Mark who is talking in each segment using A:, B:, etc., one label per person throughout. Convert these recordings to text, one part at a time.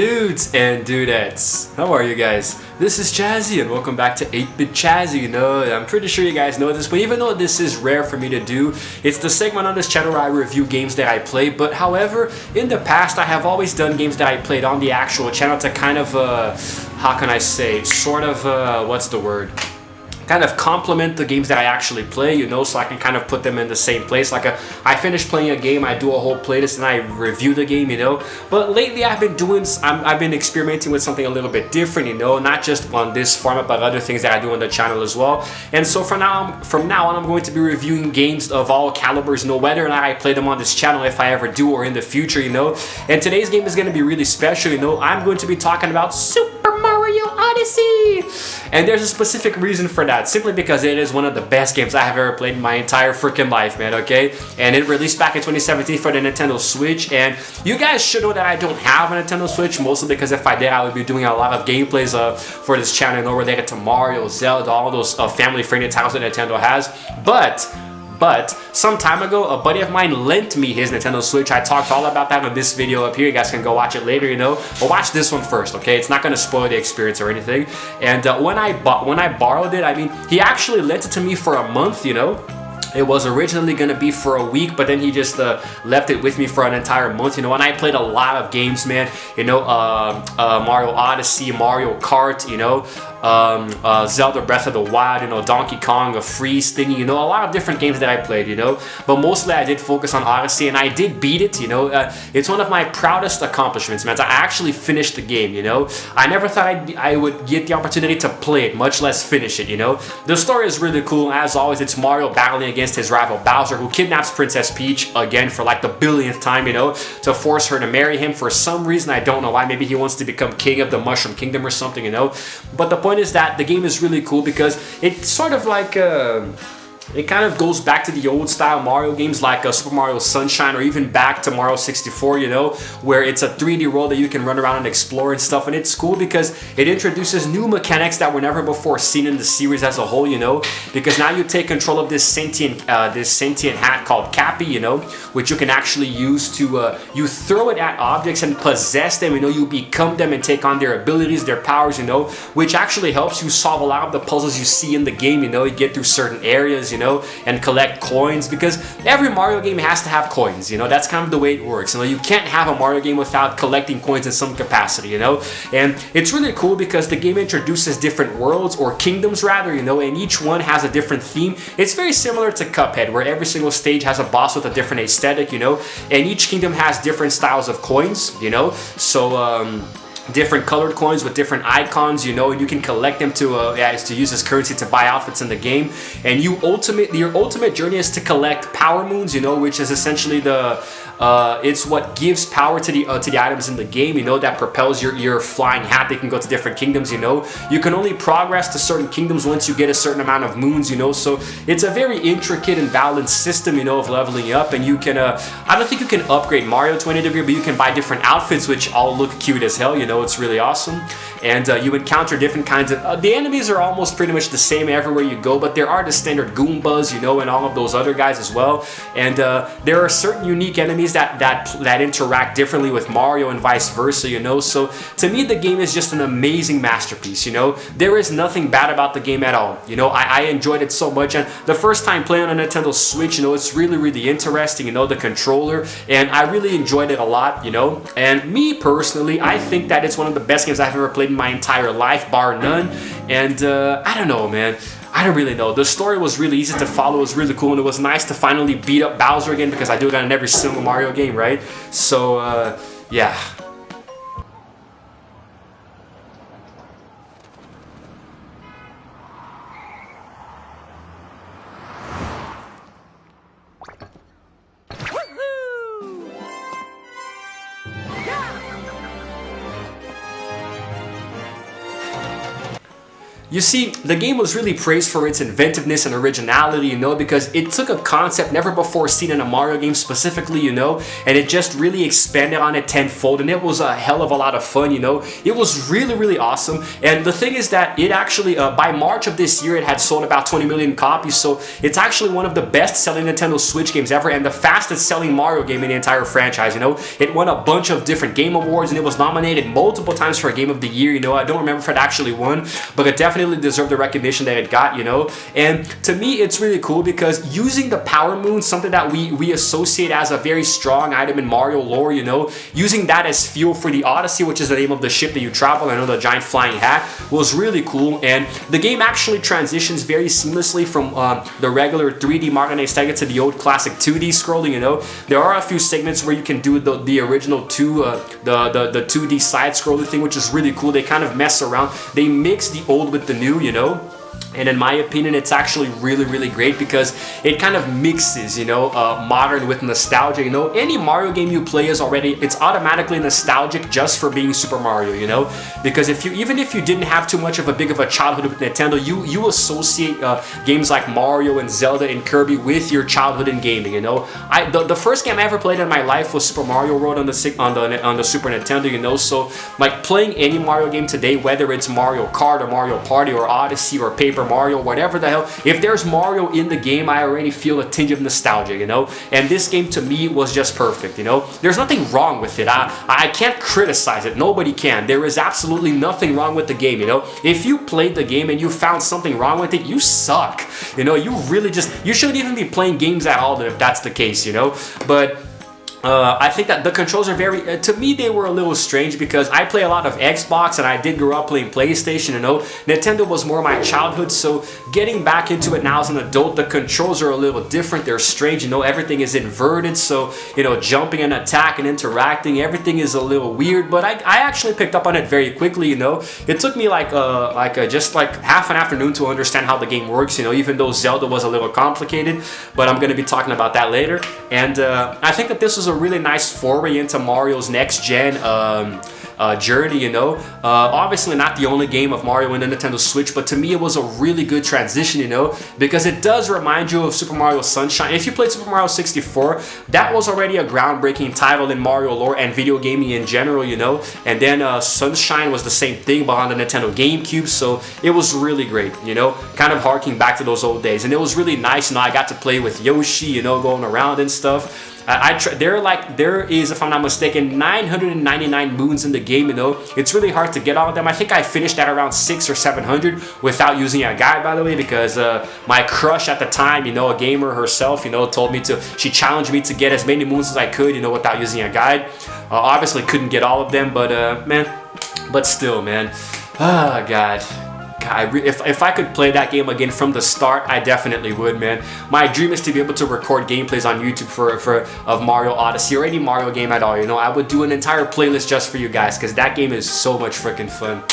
A: Dudes and dudettes, how are you guys? This is Chazzy and welcome back to 8-Bit Chazzy. You know, I'm pretty sure you guys know this, but even though this is rare for me to do, it's the segment on this channel where I review games that I play. But however, in the past I have always done games that I played on the actual channel to kind of, how can I say, sort of, what's the word? Kind of complement the games that I actually play, you know, so I can kind of put them in the same place. Like I finish playing a game, I do a whole playlist and I review the game, you know. But lately I've been experimenting with something a little bit different, you know, not just on this format but other things that I do on the channel as well. And so from now on I'm going to be reviewing games of all calibers, no whether or not I play them on this channel, if I ever do, or in the future, you know. And today's game is going to be really special, you know. I'm going to be talking about Super Mario Odyssey, and there's a specific reason for that, simply because it is one of the best games I have ever played in my entire freaking life, man, okay? And it released back in 2017 for the Nintendo Switch, and you guys should know that I don't have a Nintendo Switch, mostly because if I did, I would be doing a lot of gameplays for this channel, you know, related to Mario, Zelda, all those family-friendly titles that Nintendo has. But some time ago, a buddy of mine lent me his Nintendo Switch. I talked all about that in this video up here. You guys can go watch it later, you know. But watch this one first, okay? It's not going to spoil the experience or anything. And when I borrowed it, I mean, he actually lent it to me for a month, you know. It was originally going to be for a week, but then he just left it with me for an entire month, you know, and I played a lot of games, man, you know, Mario Odyssey, Mario Kart, you know, Zelda Breath of the Wild, you know, Donkey Kong, a Freeze thingy, you know, a lot of different games that I played, you know, but mostly I did focus on Odyssey, and I did beat it, you know. It's one of my proudest accomplishments, man. I actually finished the game, you know. I never thought I would get the opportunity to play it, much less finish it, you know. The story is really cool. As always, it's Mario battling against his rival Bowser, who kidnaps Princess Peach again for like the billionth time, you know, to force her to marry him for some reason. I don't know why. Maybe he wants to become king of the Mushroom Kingdom or something, you know. But the point is that the game is really cool because it's sort of like it kind of goes back to the old style Mario games like Super Mario Sunshine, or even back to Mario 64, you know, where it's a 3D world that you can run around and explore and stuff. And it's cool because it introduces new mechanics that were never before seen in the series as a whole, you know, because now you take control of this sentient hat called Cappy, you know, which you can actually use to you throw it at objects and possess them, you know. You become them and take on their abilities, their powers, you know, which actually helps you solve a lot of the puzzles you see in the game, you know. You get through certain areas, you know, and collect coins, because every Mario game has to have coins, you know. That's kind of the way it works, you know. You can't have a Mario game without collecting coins in some capacity, you know. And it's really cool because the game introduces different worlds, or kingdoms rather, you know, and each one has a different theme. It's very similar to Cuphead, where every single stage has a boss with a different aesthetic, you know, and each kingdom has different styles of coins, you know. So different colored coins with different icons, you know, and you can collect them to use as currency to buy outfits in the game. And your ultimate journey is to collect power moons, you know, which is essentially it's what gives power to the items in the game, you know, that propels your flying hat. They can go to different kingdoms, you know. You can only progress to certain kingdoms once you get a certain amount of moons, you know. So it's a very intricate and balanced system, you know, of leveling up. And you can I don't think you can upgrade Mario to any degree, but you can buy different outfits which all look cute as hell, you know. It's really awesome. And you encounter different kinds of the enemies are almost pretty much the same everywhere you go, but there are the standard Goombas, you know, and all of those other guys as well. And there are certain unique enemies that interact differently with Mario and vice versa, you know. So to me, the game is just an amazing masterpiece, you know. There is nothing bad about the game at all, you know. I enjoyed it so much, and the first time playing on a Nintendo Switch, you know, it's really, really interesting, you know, the controller, and I really enjoyed it a lot, you know. And me personally, I think that it's one of the best games I've ever played in my entire life, bar none. And I don't know, man. I don't really know. The story was really easy to follow. It was really cool, and it was nice to finally beat up Bowser again, because I do that in every single Mario game, right? So, yeah. You see, the game was really praised for its inventiveness and originality, you know, because it took a concept never before seen in a Mario game specifically, you know, and it just really expanded on it tenfold, and it was a hell of a lot of fun, you know. It was really, really awesome, and the thing is that it actually, by March of this year, it had sold about 20 million copies, so it's actually one of the best-selling Nintendo Switch games ever, and the fastest-selling Mario game in the entire franchise, you know. It won a bunch of different game awards, and it was nominated multiple times for a Game of the Year, you know. I don't remember if it actually won, but it definitely deserved the recognition that it got, you know. And to me, it's really cool because using the Power Moon, something that we associate as a very strong item in Mario lore, you know, using that as fuel for the Odyssey, which is the name of the ship that you travel, I know, the giant flying hat, was really cool. And the game actually transitions very seamlessly from the regular 3D Mario Sega to the old classic 2D scrolling, you know. There are a few segments where you can do the original the 2D side scroller thing, which is really cool. They kind of mess around. They mix the old with the new, you know. And in my opinion, it's actually really, really great because it kind of mixes, you know, modern with nostalgia. You know, any Mario game you play it's automatically nostalgic just for being Super Mario, you know, because even if you didn't have too much of a big of a childhood with Nintendo, you associate games like Mario and Zelda and Kirby with your childhood in gaming, you know. The first game I ever played in my life was Super Mario World on the Super Nintendo, you know. So like playing any Mario game today, whether it's Mario Kart or Mario Party or Odyssey or Paper Mario, whatever the hell, if there's Mario in the game, I already feel a tinge of nostalgia, you know. And this game to me was just perfect, you know. There's nothing wrong with it. I can't criticize it. Nobody can. There is absolutely nothing wrong with the game, you know. If you played the game and you found something wrong with it, you suck. You know, you shouldn't even be playing games at all if that's the case, you know. But I think that the controls are very, to me they were a little strange because I play a lot of Xbox and I did grow up playing PlayStation, you know. Nintendo was more my childhood, so getting back into it now as an adult, the controls are a little different. They're strange, you know. Everything is inverted, so, you know, jumping and attacking, interacting, everything is a little weird, but I actually picked up on it very quickly, you know. It took me just like half an afternoon to understand how the game works, you know, even though Zelda was a little complicated, but I'm going to be talking about that later. And I think that this was a really nice foray into Mario's next gen journey, you know. Obviously not the only game of Mario in the Nintendo Switch, but to me it was a really good transition, you know, because it does remind you of Super Mario Sunshine. If you played Super Mario 64, that was already a groundbreaking title in Mario lore and video gaming in general, you know. And then Sunshine was the same thing, but on the Nintendo GameCube, so it was really great, you know, kind of harking back to those old days. And it was really nice, you know. I got to play with Yoshi, you know, going around and stuff. There is, if I'm not mistaken, 999 moons in the game, you know. It's really hard to get all of them. I think I finished at around 600 or 700 without using a guide, by the way, because my crush at the time, you know, a gamer herself, you know, she challenged me to get as many moons as I could, you know, without using a guide. Obviously couldn't get all of them, but still, man. Oh, God. If I could play that game again from the start, I definitely would, man. My dream is to be able to record gameplays on YouTube of Mario Odyssey or any Mario game at all, you know. I would do an entire playlist just for you guys because that game is so much freaking fun.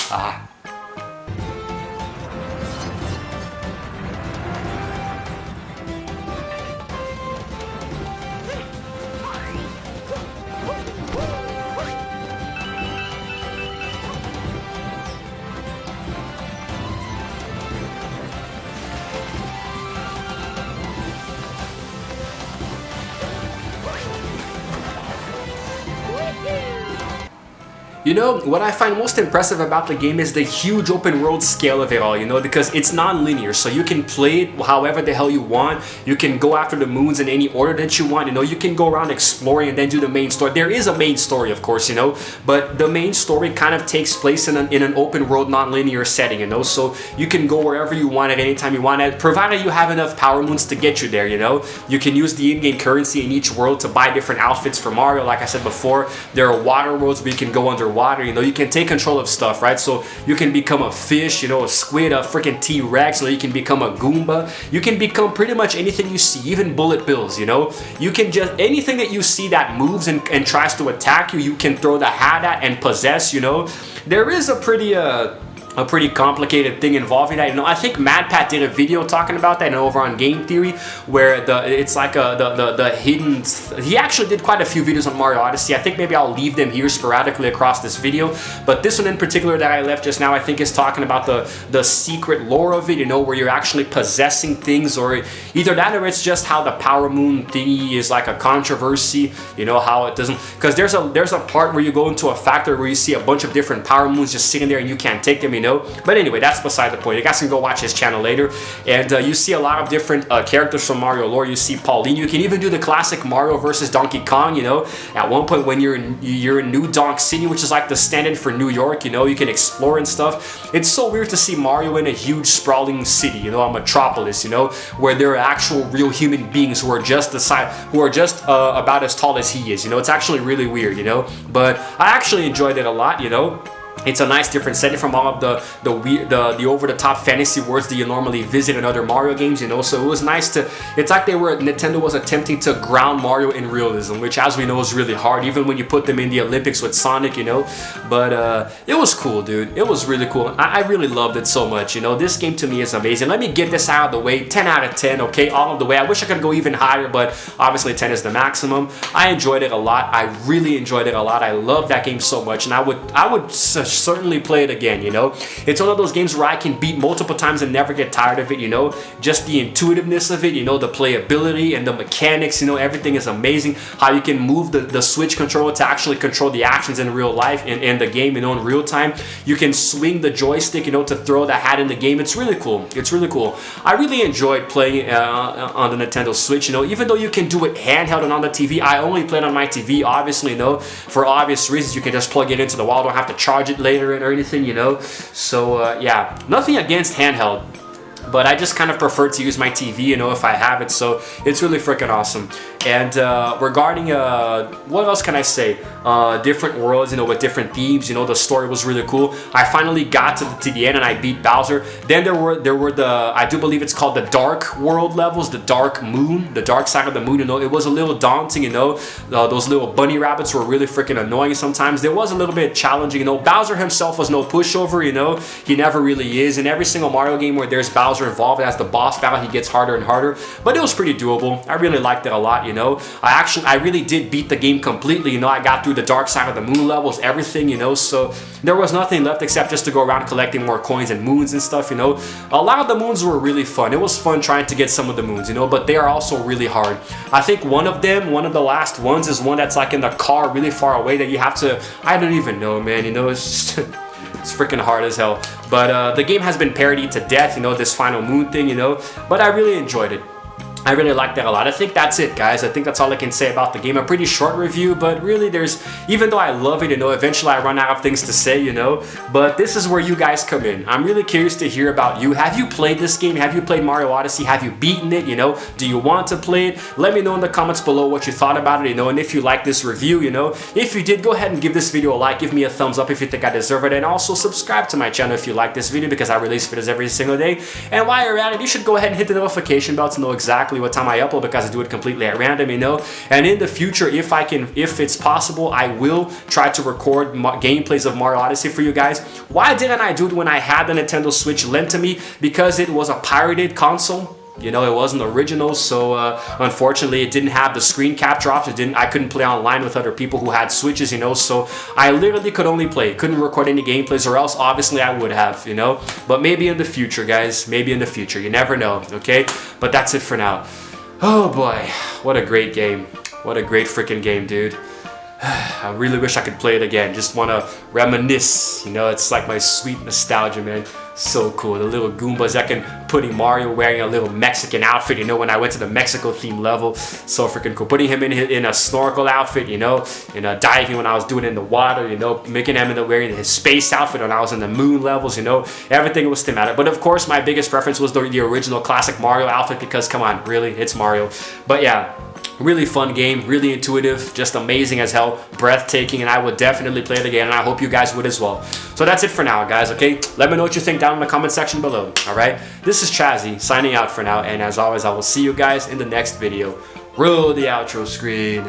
A: You know, what I find most impressive about the game is the huge open world scale of it all, you know, because it's non-linear, so you can play it however the hell you want. You can go after the moons in any order that you want, you know. You can go around exploring and then do the main story. There is a main story, of course, you know, but the main story kind of takes place in an open world non-linear setting, you know, so you can go wherever you want at any time you want, provided you have enough power moons to get you there, you know. You can use the in-game currency in each world to buy different outfits for Mario. Like I said before, there are water worlds where you can go underwater. You know, you can take control of stuff, right? So you can become a fish, you know, a squid, a freaking T-Rex, or you can become a Goomba. You can become pretty much anything you see, even bullet bills, you know. You can just, anything that you see that moves and tries to attack you, you can throw the hat at and possess, you know. There is a pretty a pretty complicated thing involving that. You know, I think MadPat did a video talking about that, and over on Game Theory, where it's like the hidden. He actually did quite a few videos on Mario Odyssey. I think maybe I'll leave them here sporadically across this video, but this one in particular that I left just now, I think is talking about the secret lore of it. You know, where you're actually possessing things, or either that or it's just how the Power Moon thingy is like a controversy. You know, how it doesn't, because there's a part where you go into a factory where you see a bunch of different Power Moons just sitting there and you can't take them. You know. But anyway, that's beside the point. You guys can go watch his channel later, and you see a lot of different characters from Mario lore. You see Pauline. You can even do the classic Mario versus Donkey Kong. You know, at one point when you're in New Donk City, which is like the stand-in for New York. You know, you can explore and stuff. It's so weird to see Mario in a huge sprawling city. You know, a metropolis. You know, where there are actual real human beings who are just about as tall as he is. You know, it's actually really weird. You know, but I actually enjoyed it a lot. You know. It's a nice different setting from all of the over-the-top fantasy worlds that you normally visit in other Mario games, you know. So it was nice to. It's like Nintendo was attempting to ground Mario in realism, which, as we know, is really hard, even when you put them in the Olympics with Sonic, you know. But it was cool, dude. It was really cool. I really loved it so much, you know. This game to me is amazing. Let me get this out of the way. 10 out of 10, okay, all of the way. I wish I could go even higher, but obviously 10 is the maximum. I enjoyed it a lot. I really enjoyed it a lot. I love that game so much, and I would certainly play it again, you know. It's one of those games where I can beat multiple times and never get tired of it, you know. Just the intuitiveness of it, you know, the playability and the mechanics, you know, everything is amazing. How you can move the Switch controller to actually control the actions in real life, in the game, you know, in real time. You can swing the joystick, you know, to throw the hat in the game. It's really cool. It's really cool. I really enjoyed playing on the Nintendo Switch, you know, even though you can do it handheld and on the TV. I only played on my TV, obviously, you know, for obvious reasons. You can just plug it into the wall, don't have to charge it later or anything, you know. So yeah, nothing against handheld, but I just kind of prefer to use my TV, you know, if I have it. So it's really freaking awesome. And regarding what else can I say? Different worlds, you know, with different themes. You know, the story was really cool. I finally got to the end and I beat Bowser. Then there were the, I do believe it's called the Dark World levels, the Dark Moon, the Dark Side of the Moon. You know, it was a little daunting. You know, those little bunny rabbits were really freaking annoying sometimes. There was a little bit challenging. You know, Bowser himself was no pushover. You know, he never really is. In every single Mario game where there's Bowser involved, as the boss battle, he gets harder and harder. But it was pretty doable. I really liked it a lot. You know, I really did beat the game completely. You know, I got through the Dark Side of the Moon levels, everything, you know, so there was nothing left except just to go around collecting more coins and moons and stuff, you know. A lot of the moons were really fun. It was fun trying to get some of the moons, you know, but they are also really hard. I think one of the last ones is one that's like in the car really far away that you have to, I don't even know, man, you know, it's just it's freaking hard as hell. But the game has been parodied to death, you know, this final moon thing, you know, but I really enjoyed it. I really like that a lot. I think that's it, guys. I think that's all I can say about the game. A pretty short review, but really even though I love it, you know, eventually I run out of things to say, you know, but this is where you guys come in. I'm really curious to hear about you. Have you played this game? Have you played Mario Odyssey? Have you beaten it, you know? Do you want to play it? Let me know in the comments below what you thought about it, you know, and if you like this review, you know. If you did, go ahead and give this video a like. Give me a thumbs up if you think I deserve it, and also subscribe to my channel if you like this video, because I release videos every single day. And while you're at it, you should go ahead and hit the notification bell to know exactly what time I upload, because I do it completely at random, you know. And in the future, if it's possible, I will try to record gameplays of Mario Odyssey for you guys. Why didn't I do it when I had the Nintendo Switch lent to me? Because it was a pirated console. You know, it wasn't original, so unfortunately it didn't have the screen capture option. I couldn't play online with other people who had Switches, you know, so I literally could only play. Couldn't record any gameplays, or else obviously I would have, you know. But maybe in the future, guys. Maybe in the future. You never know, okay? But that's it for now. Oh boy, what a great game. What a great freaking game, dude. I really wish I could play it again. Just want to reminisce, you know. It's like my sweet nostalgia, man. So cool. The little Goombas, putting Mario wearing a little Mexican outfit, you know, when I went to the Mexico theme level. So freaking cool. Putting him in a snorkel outfit, you know, in a diving when I was doing it in the water, you know, making him wearing his space outfit when I was in the moon levels, you know. Everything was thematic. But of course, my biggest preference was the original classic Mario outfit, because come on, really, it's Mario. But yeah, really fun game, really intuitive, just amazing as hell, breathtaking, and I would definitely play it again, and I hope you guys would as well. So that's it for now, guys, okay? Let me know what you think down in the comment section below, alright? This is Chazzy, signing out for now, and as always, I will see you guys in the next video. Roll the outro screen.